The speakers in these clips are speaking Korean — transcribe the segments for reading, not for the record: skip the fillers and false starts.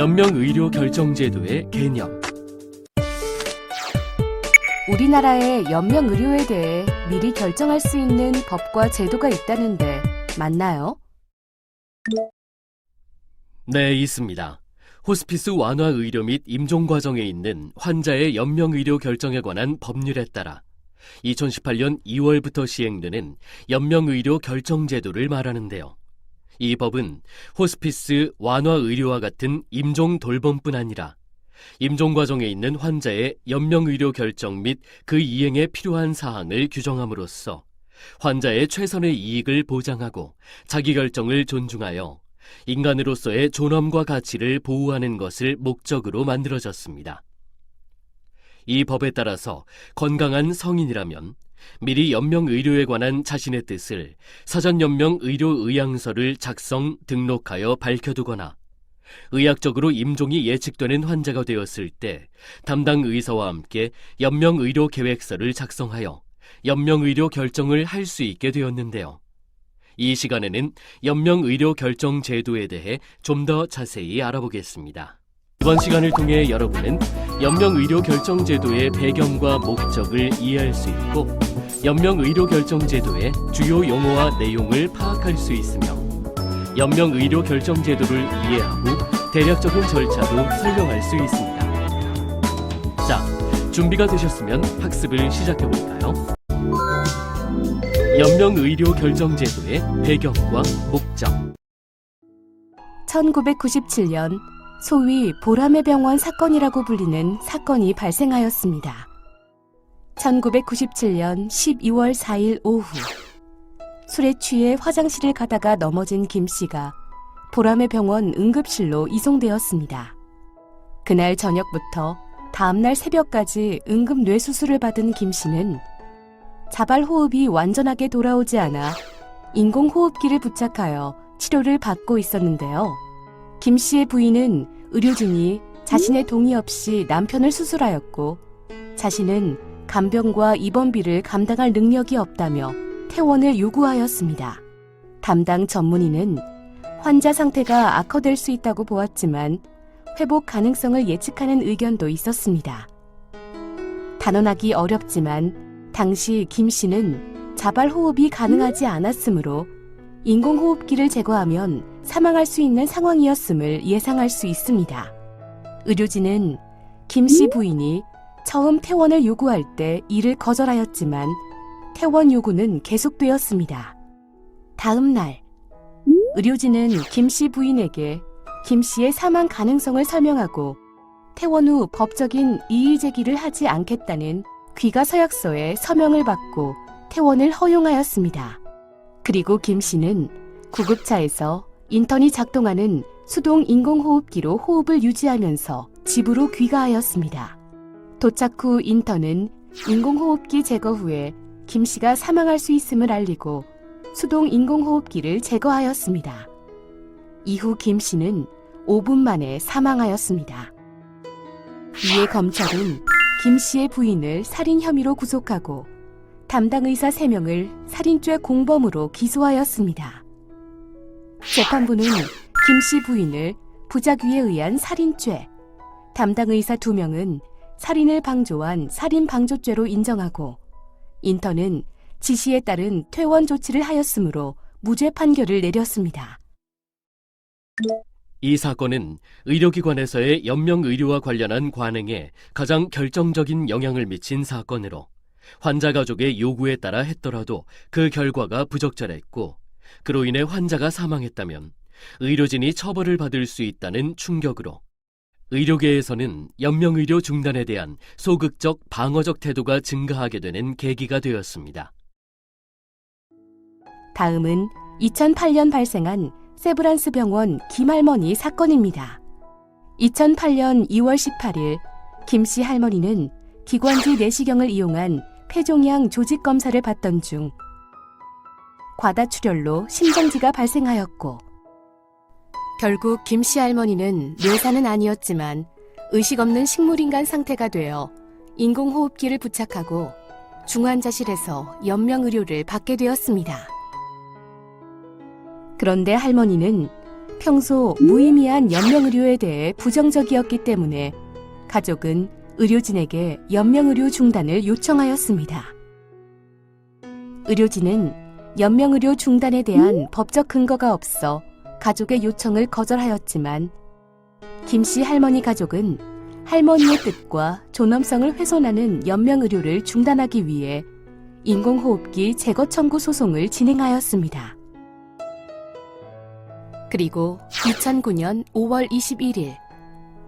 연명의료결정제도의 개념. 우리나라에 연명의료에 대해 미리 결정할 수 있는 법과 제도가 있다는데 맞나요? 네, 있습니다. 호스피스 완화 의료 및 임종 과정에 있는 환자의 연명의료 결정에 관한 법률에 따라 2018년 2월부터 시행되는 연명의료 결정제도를 말하는데요. 이 법은 호스피스 완화 의료와 같은 임종 돌봄뿐 아니라 임종 과정에 있는 환자의 연명의료 결정 및 그 이행에 필요한 사항을 규정함으로써 환자의 최선의 이익을 보장하고 자기 결정을 존중하여 인간으로서의 존엄과 가치를 보호하는 것을 목적으로 만들어졌습니다. 이 법에 따라서 건강한 성인이라면 미리 연명의료에 관한 자신의 뜻을 사전연명의료의향서를 작성, 등록하여 밝혀두거나 의학적으로 임종이 예측되는 환자가 되었을 때 담당 의사와 함께 연명의료 계획서를 작성하여 연명의료 결정을 할 수 있게 되었는데요. 이 시간에는 연명의료 결정 제도에 대해 좀 더 자세히 알아보겠습니다. 이번 시간을 통해 여러분은 연명의료 결정 제도의 배경과 목적을 이해할 수 있고 연명의료 결정 제도의 주요 용어와 내용을 파악할 수 있으며 연명의료 결정 제도를 이해하고 대략적인 절차도 설명할 수 있습니다. 자, 준비가 되셨으면 학습을 시작해볼까요? 연명의료 결정 제도의 배경과 목적. 1997년 소위 보라매 병원 사건이라고 불리는 사건이 발생하였습니다. 1997년 12월 4일 오후 술에 취해 화장실을 가다가 넘어진 김 씨가 보라매 병원 응급실로 이송되었습니다. 그날 저녁부터 다음날 새벽까지 응급 뇌수술을 받은 김 씨는 자발 호흡이 완전하게 돌아오지 않아 인공호흡기를 부착하여 치료를 받고 있었는데요. 김 씨의 부인은 의료진이 자신의 동의 없이 남편을 수술하였고 자신은 간병과 입원비를 감당할 능력이 없다며 퇴원을 요구하였습니다. 담당 전문의는 환자 상태가 악화될 수 있다고 보았지만 회복 가능성을 예측하는 의견도 있었습니다. 단언하기 어렵지만 당시 김 씨는 자발 호흡이 가능하지 않았으므로 인공호흡기를 제거하면 사망할 수 있는 상황이었음을 예상할 수 있습니다. 의료진은 김 씨 부인이 처음 퇴원을 요구할 때 이를 거절하였지만 퇴원 요구는 계속되었습니다. 다음 날 의료진은 김 씨 부인에게 김 씨의 사망 가능성을 설명하고 퇴원 후 법적인 이의 제기를 하지 않겠다는 귀가서약서에 서명을 받고 퇴원을 허용하였습니다. 그리고 김 씨는 구급차에서 인턴이 작동하는 수동 인공호흡기로 호흡을 유지하면서 집으로 귀가하였습니다. 도착 후 인턴은 인공호흡기 제거 후에 김 씨가 사망할 수 있음을 알리고 수동 인공호흡기를 제거하였습니다. 이후 김 씨는 5분 만에 사망하였습니다. 이에 검찰은 김 씨의 부인을 살인 혐의로 구속하고 담당 의사 3명을 살인죄 공범으로 기소하였습니다. 재판부는 김 씨 부인을 부작위에 의한 살인죄, 담당 의사 2명은 살인을 방조한 살인방조죄로 인정하고 인턴은 지시에 따른 퇴원 조치를 하였으므로 무죄 판결을 내렸습니다. 이 사건은 의료기관에서의 연명의료와 관련한 관행에 가장 결정적인 영향을 미친 사건으로 환자 가족의 요구에 따라 했더라도 그 결과가 부적절했고 그로 인해 환자가 사망했다면 의료진이 처벌을 받을 수 있다는 충격으로 의료계에서는 연명의료 중단에 대한 소극적 방어적 태도가 증가하게 되는 계기가 되었습니다. 다음은 2008년 발생한 세브란스 병원 김할머니 사건입니다. 2008년 2월 18일 김 씨 할머니는 기관지 내시경을 이용한 폐종양 조직 검사를 받던 중 과다출혈로 심정지가 발생하였고 결국 김 씨 할머니는 뇌사는 아니었지만 의식 없는 식물인간 상태가 되어 인공호흡기를 부착하고 중환자실에서 연명의료를 받게 되었습니다. 그런데 할머니는 평소 무의미한 연명의료에 대해 부정적이었기 때문에 가족은 의료진에게 연명의료 중단을 요청하였습니다. 의료진은 연명의료 중단에 대한 법적 근거가 없어 가족의 요청을 거절하였지만 김씨 할머니 가족은 할머니의 뜻과 존엄성을 훼손하는 연명의료를 중단하기 위해 인공호흡기 제거 청구 소송을 진행하였습니다. 그리고 2009년 5월 21일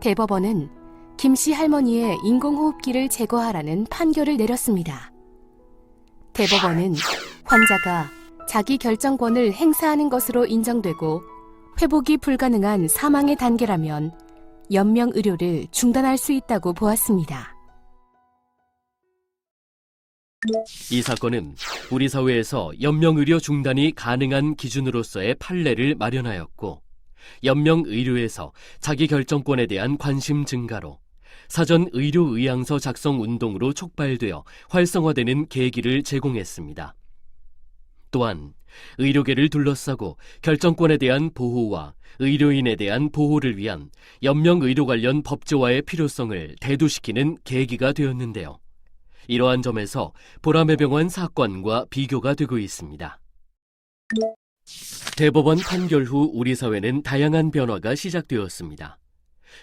대법원은 김씨 할머니의 인공호흡기를 제거하라는 판결을 내렸습니다. 대법원은 환자가 자기 결정권을 행사하는 것으로 인정되고 회복이 불가능한 사망의 단계라면 연명의료를 중단할 수 있다고 보았습니다. 이 사건은 우리 사회에서 연명의료 중단이 가능한 기준으로서의 판례를 마련하였고, 연명의료에서 자기 결정권에 대한 관심 증가로 사전 의료의향서 작성 운동으로 촉발되어 활성화되는 계기를 제공했습니다. 또한 의료계를 둘러싸고 결정권에 대한 보호와 의료인에 대한 보호를 위한 연명의료 관련 법제화의 필요성을 대두시키는 계기가 되었는데요. 이러한 점에서 보람의 병원 사건과 비교가 되고 있습니다. 대법원 판결 후 우리 사회는 다양한 변화가 시작되었습니다.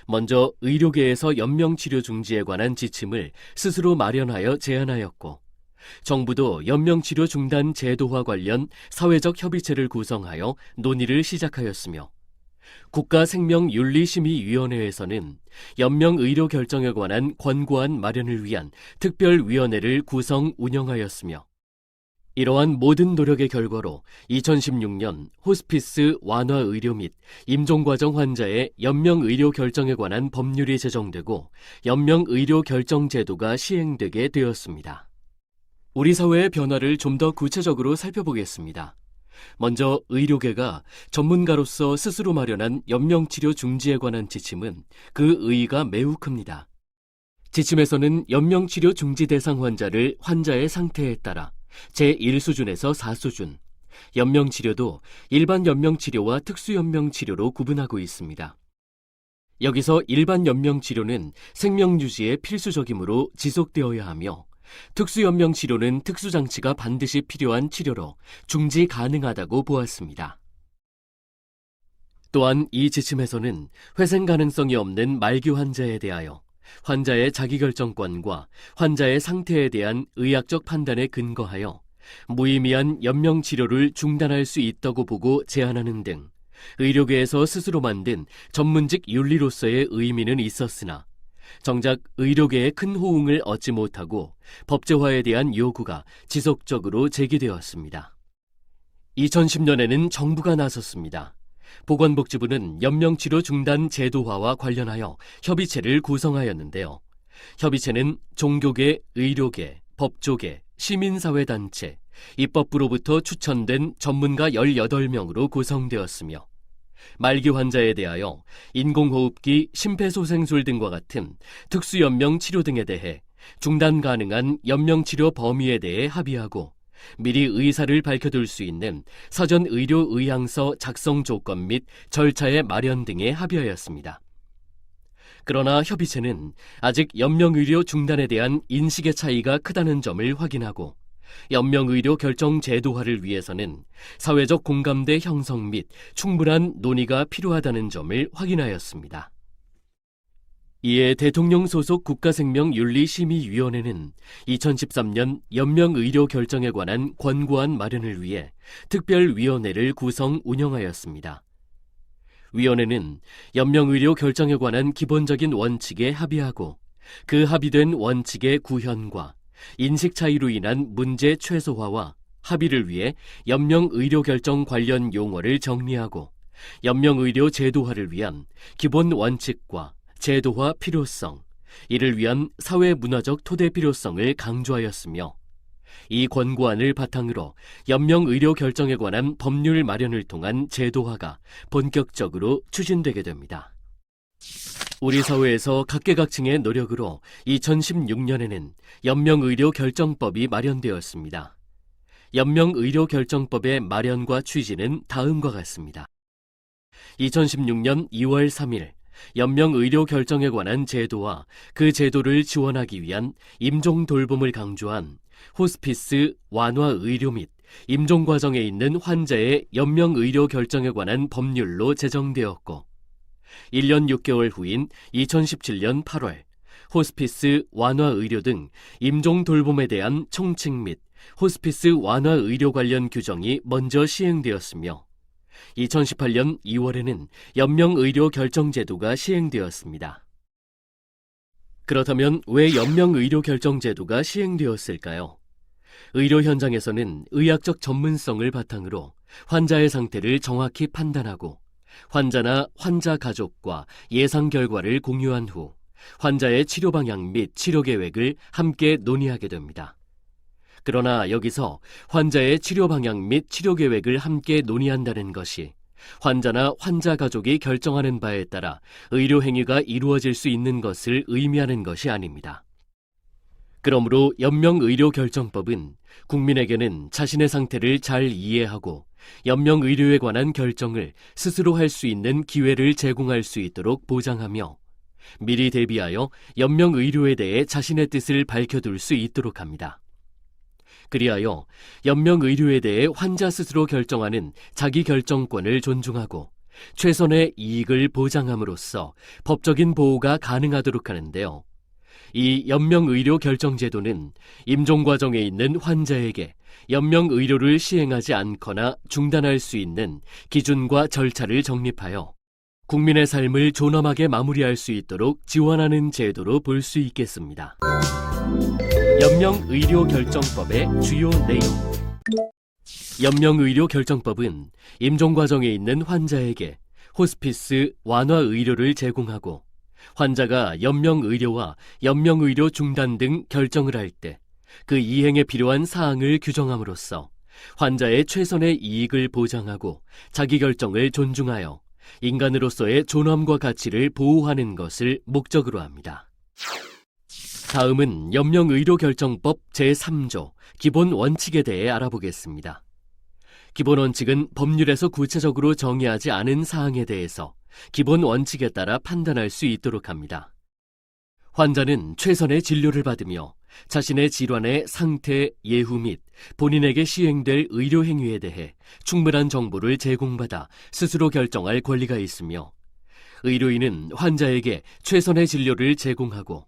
먼저 의료계에서 연명치료 중지에 관한 지침을 스스로 마련하여 제안하였고, 정부도 연명치료 중단 제도화 관련 사회적 협의체를 구성하여 논의를 시작하였으며, 국가생명윤리심의위원회에서는 연명의료 결정에 관한 권고안 마련을 위한 특별위원회를 구성 운영하였으며, 이러한 모든 노력의 결과로 2016년 호스피스 완화 의료 및 임종과정 환자의 연명의료 결정에 관한 법률이 제정되고 연명의료 결정 제도가 시행되게 되었습니다. 우리 사회의 변화를 좀 더 구체적으로 살펴보겠습니다. 먼저 의료계가 전문가로서 스스로 마련한 연명치료 중지에 관한 지침은 그 의의가 매우 큽니다. 지침에서는 연명치료 중지 대상 환자를 환자의 상태에 따라 제1수준에서 4수준, 연명치료도 일반 연명치료와 특수연명치료로 구분하고 있습니다. 여기서 일반 연명치료는 생명유지에 필수적이므로 지속되어야 하며, 특수연명치료는 특수장치가 반드시 필요한 치료로 중지 가능하다고 보았습니다. 또한 이 지침에서는 회생 가능성이 없는 말기 환자에 대하여 환자의 자기결정권과 환자의 상태에 대한 의학적 판단에 근거하여 무의미한 연명치료를 중단할 수 있다고 보고 제한하는 등 의료계에서 스스로 만든 전문직 윤리로서의 의미는 있었으나 정작 의료계의 큰 호응을 얻지 못하고 법제화에 대한 요구가 지속적으로 제기되었습니다. 2010년에는 정부가 나섰습니다. 보건복지부는 연명치료 중단 제도화와 관련하여 협의체를 구성하였는데요. 협의체는 종교계, 의료계, 법조계, 시민사회단체, 입법부로부터 추천된 전문가 18명으로 구성되었으며, 말기 환자에 대하여 인공호흡기, 심폐소생술 등과 같은 특수연명 치료 등에 대해 중단 가능한 연명치료 범위에 대해 합의하고, 미리 의사를 밝혀둘 수 있는 사전 의료의향서 작성 조건 및 절차의 마련 등에 합의하였습니다. 그러나 협의체는 아직 연명의료 중단에 대한 인식의 차이가 크다는 점을 확인하고, 연명의료 결정 제도화를 위해서는 사회적 공감대 형성 및 충분한 논의가 필요하다는 점을 확인하였습니다. 이에 대통령 소속 국가생명윤리심의위원회는 2013년 연명의료 결정에 관한 권고안 마련을 위해 특별위원회를 구성 운영하였습니다. 위원회는 연명의료 결정에 관한 기본적인 원칙에 합의하고, 그 합의된 원칙의 구현과 인식 차이로 인한 문제 최소화와 합의를 위해 연명의료 결정 관련 용어를 정리하고, 연명의료 제도화를 위한 기본 원칙과 제도화 필요성, 이를 위한 사회문화적 토대 필요성을 강조하였으며, 이 권고안을 바탕으로 연명의료 결정에 관한 법률 마련을 통한 제도화가 본격적으로 추진되게 됩니다. 우리 사회에서 각계각층의 노력으로 2016년에는 연명의료 결정법이 마련되었습니다. 연명의료 결정법의 마련과 취지는 다음과 같습니다. 2016년 2월 3일 연명의료 결정에 관한 제도와 그 제도를 지원하기 위한 임종 돌봄을 강조한 호스피스 완화 의료 및 임종 과정에 있는 환자의 연명의료 결정에 관한 법률로 제정되었고 1년 6개월 후인 2017년 8월 호스피스 완화 의료 등 임종 돌봄에 대한 총칙 및 호스피스 완화 의료 관련 규정이 먼저 시행되었으며 2018년 2월에는 연명의료 결정제도가 시행되었습니다. 그렇다면 왜 연명의료 결정제도가 시행되었을까요? 의료 현장에서는 의학적 전문성을 바탕으로 환자의 상태를 정확히 판단하고 환자나 환자 가족과 예상 결과를 공유한 후 환자의 치료 방향 및 치료 계획을 함께 논의하게 됩니다. 그러나 여기서 환자의 치료 방향 및 치료 계획을 함께 논의한다는 것이 환자나 환자 가족이 결정하는 바에 따라 의료 행위가 이루어질 수 있는 것을 의미하는 것이 아닙니다. 그러므로 연명의료결정법은 국민에게는 자신의 상태를 잘 이해하고 연명의료에 관한 결정을 스스로 할 수 있는 기회를 제공할 수 있도록 보장하며 미리 대비하여 연명의료에 대해 자신의 뜻을 밝혀둘 수 있도록 합니다. 그리하여 연명의료에 대해 환자 스스로 결정하는 자기 결정권을 존중하고 최선의 이익을 보장함으로써 법적인 보호가 가능하도록 하는데요. 이 연명의료 결정제도는 임종 과정에 있는 환자에게 연명의료를 시행하지 않거나 중단할 수 있는 기준과 절차를 정립하여 국민의 삶을 존엄하게 마무리할 수 있도록 지원하는 제도로 볼 수 있겠습니다. 연명의료결정법의 주요 내용. 연명의료결정법은 임종 과정에 있는 환자에게 호스피스 완화 의료를 제공하고 환자가 연명의료와 연명의료 중단 등 결정을 할 때 그 이행에 필요한 사항을 규정함으로써 환자의 최선의 이익을 보장하고 자기 결정을 존중하여 인간으로서의 존엄과 가치를 보호하는 것을 목적으로 합니다. 다음은 연명의료결정법 제3조 기본 원칙에 대해 알아보겠습니다. 기본 원칙은 법률에서 구체적으로 정의하지 않은 사항에 대해서 기본 원칙에 따라 판단할 수 있도록 합니다. 환자는 최선의 진료를 받으며 자신의 질환의 상태, 예후 및 본인에게 시행될 의료 행위에 대해 충분한 정보를 제공받아 스스로 결정할 권리가 있으며 의료인은 환자에게 최선의 진료를 제공하고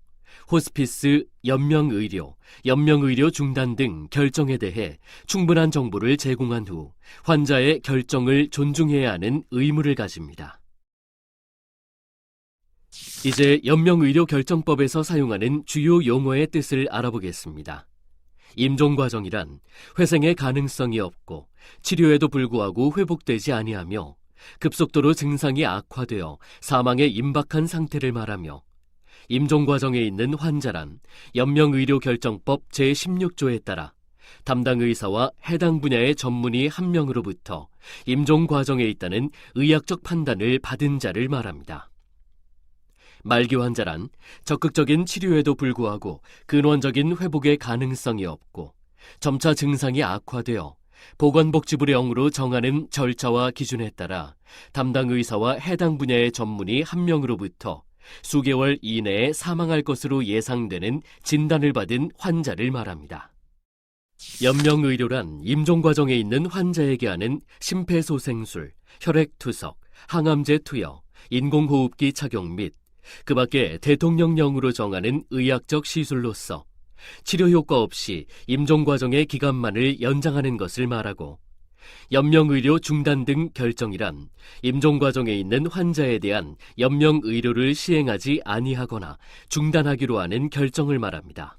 호스피스, 연명의료, 연명의료 중단 등 결정에 대해 충분한 정보를 제공한 후 환자의 결정을 존중해야 하는 의무를 가집니다. 이제 연명의료결정법에서 사용하는 주요 용어의 뜻을 알아보겠습니다. 임종과정이란 회생의 가능성이 없고 치료에도 불구하고 회복되지 아니하며 급속도로 증상이 악화되어 사망에 임박한 상태를 말하며 임종과정에 있는 환자란 연명의료결정법 제16조에 따라 담당 의사와 해당 분야의 전문의 한 명으로부터 임종과정에 있다는 의학적 판단을 받은 자를 말합니다. 말기 환자란 적극적인 치료에도 불구하고 근원적인 회복의 가능성이 없고 점차 증상이 악화되어 보건복지부의 영으로 정하는 절차와 기준에 따라 담당 의사와 해당 분야의 전문의 한 명으로부터 수개월 이내에 사망할 것으로 예상되는 진단을 받은 환자를 말합니다. 연명의료란 임종 과정에 있는 환자에게 하는 심폐소생술, 혈액투석, 항암제 투여, 인공호흡기 착용 및 그 밖에 대통령령으로 정하는 의학적 시술로서 치료 효과 없이 임종 과정의 기간만을 연장하는 것을 말하고 연명의료 중단 등 결정이란 임종 과정에 있는 환자에 대한 연명의료를 시행하지 아니하거나 중단하기로 하는 결정을 말합니다.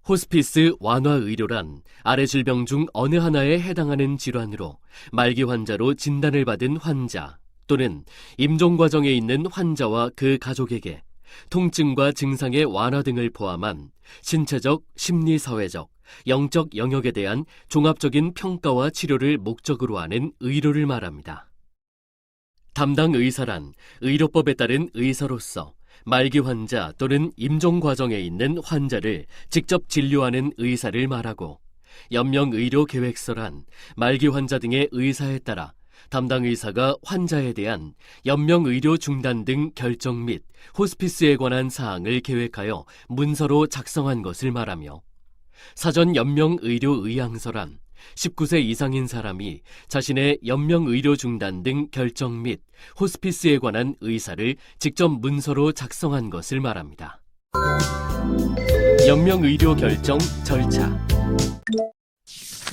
호스피스 완화 의료란 아래 질병 중 어느 하나에 해당하는 질환으로 말기 환자로 진단을 받은 환자 또는 임종 과정에 있는 환자와 그 가족에게 통증과 증상의 완화 등을 포함한 신체적, 심리사회적, 영적 영역에 대한 종합적인 평가와 치료를 목적으로 하는 의료를 말합니다. 담당 의사란 의료법에 따른 의사로서 말기 환자 또는 임종 과정에 있는 환자를 직접 진료하는 의사를 말하고 연명의료 계획서란 말기 환자 등의 의사에 따라 담당 의사가 환자에 대한 연명의료 중단 등 결정 및 호스피스에 관한 사항을 계획하여 문서로 작성한 것을 말하며, 사전 연명의료 의향서란 19세 이상인 사람이 자신의 연명의료 중단 등 결정 및 호스피스에 관한 의사를 직접 문서로 작성한 것을 말합니다. 연명의료 결정 절차.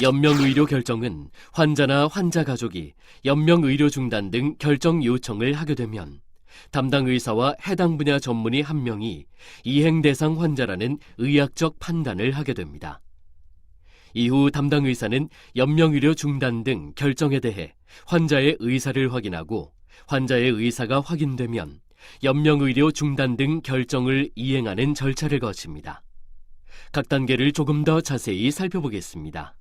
연명의료 결정은 환자나 환자 가족이 연명의료 중단 등 결정 요청을 하게 되면 담당 의사와 해당 분야 전문의 한 명이 이행 대상 환자라는 의학적 판단을 하게 됩니다. 이후 담당 의사는 연명의료 중단 등 결정에 대해 환자의 의사를 확인하고, 환자의 의사가 확인되면 연명의료 중단 등 결정을 이행하는 절차를 거칩니다. 각 단계를 조금 더 자세히 살펴보겠습니다.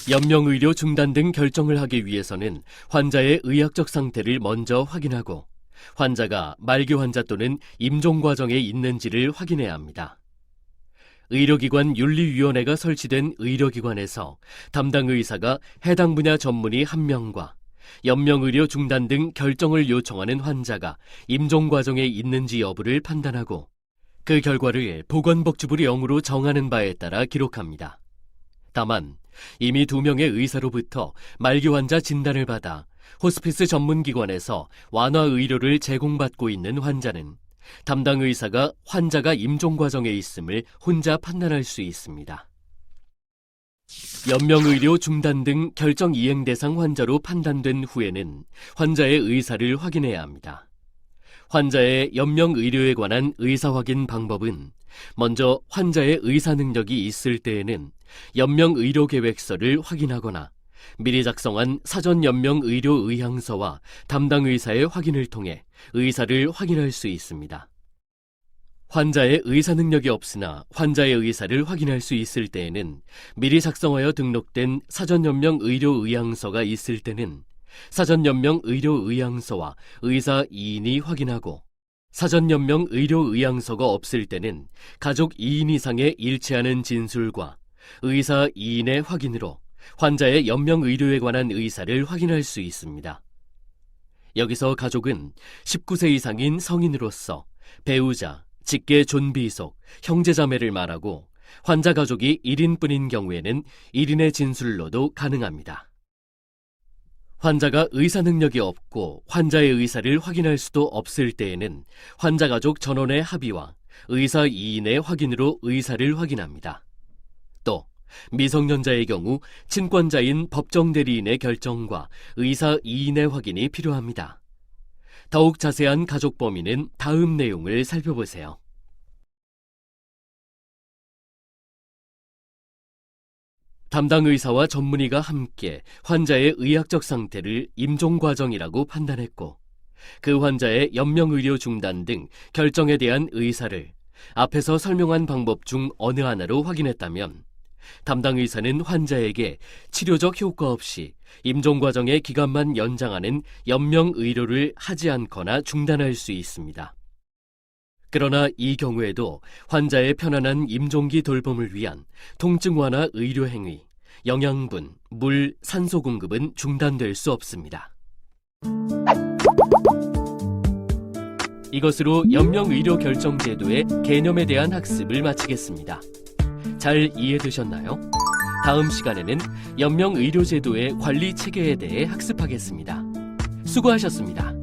연명의료 중단 등 결정을 하기 위해서는 환자의 의학적 상태를 먼저 확인하고, 환자가 말기 환자 또는 임종 과정에 있는지를 확인해야 합니다. 의료기관 윤리위원회가 설치된 의료기관에서 담당 의사가 해당 분야 전문의 한 명과 연명의료 중단 등 결정을 요청하는 환자가 임종 과정에 있는지 여부를 판단하고, 그 결과를 보건복지부 영으로 정하는 바에 따라 기록합니다. 다만 이미 2명의 의사로부터 말기 환자 진단을 받아 호스피스 전문기관에서 완화 의료를 제공받고 있는 환자는 담당 의사가 환자가 임종 과정에 있음을 혼자 판단할 수 있습니다. 연명의료 중단 등 결정 이행 대상 환자로 판단된 후에는 환자의 의사를 확인해야 합니다. 환자의 연명의료에 관한 의사 확인 방법은, 먼저 환자의 의사 능력이 있을 때에는 연명의료계획서를 확인하거나 미리 작성한 사전 연명의료 의향서와 담당 의사의 확인을 통해 의사를 확인할 수 있습니다. 환자의 의사 능력이 없으나 환자의 의사를 확인할 수 있을 때에는 미리 작성하여 등록된 사전 연명의료 의향서가 있을 때는 사전 연명의료 의향서와 의사 2인이 확인하고, 사전 연명의료 의향서가 없을 때는 가족 2인 이상의 일치하는 진술과 의사 2인의 확인으로 환자의 연명의료에 관한 의사를 확인할 수 있습니다. 여기서 가족은 19세 이상인 성인으로서 배우자, 직계 존비속, 형제자매를 말하고, 환자 가족이 1인뿐인 경우에는 1인의 진술로도 가능합니다. 환자가 의사 능력이 없고 환자의 의사를 확인할 수도 없을 때에는 환자 가족 전원의 합의와 의사 2인의 확인으로 의사를 확인합니다. 또 미성년자의 경우 친권자인 법정 대리인의 결정과 의사 2인의 확인이 필요합니다. 더욱 자세한 가족 범위는 다음 내용을 살펴보세요. 담당 의사와 전문의가 함께 환자의 의학적 상태를 임종 과정이라고 판단했고, 그 환자의 연명의료 중단 등 결정에 대한 의사를 앞에서 설명한 방법 중 어느 하나로 확인했다면, 담당 의사는 환자에게 치료적 효과 없이 임종 과정의 기간만 연장하는 연명의료를 하지 않거나 중단할 수 있습니다. 그러나 이 경우에도 환자의 편안한 임종기 돌봄을 위한 통증 완화 의료 행위, 영양분, 물, 산소 공급은 중단될 수 없습니다. 이것으로 연명의료 결정제도의 개념에 대한 학습을 마치겠습니다. 잘 이해되셨나요? 다음 시간에는 연명의료제도의 관리 체계에 대해 학습하겠습니다. 수고하셨습니다.